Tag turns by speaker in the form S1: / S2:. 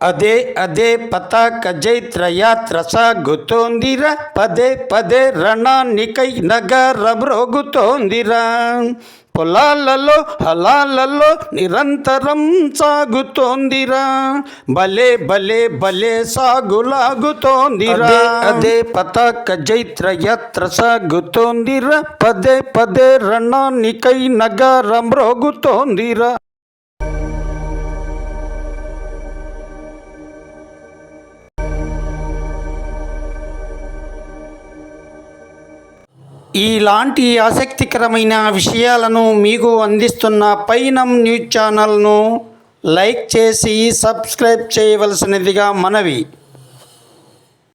S1: అదే అదే పతాక జైత్ర యాత్ర సాగుతోందిరా, పదే పదే రణానికై నగరం రోగుతోందిరా. పొలాలలో హలాలలో నిరంతరం సాగుతోందిరా, భలే భలే భలే సాగులాగుతోందిరా. అదే పతాక జైత్ర యాత్ర సాగుతోందిరా, పదే పదే రణానికై నగరం రోగుతోందిరా. ఇలాంటి ఆసక్తికరమైన విషయాలను మీకు అందిస్తున్న పైనం న్యూస్ ఛానల్ను లైక్ చేసి సబ్స్క్రైబ్ చేయవలసినదిగా మనవి.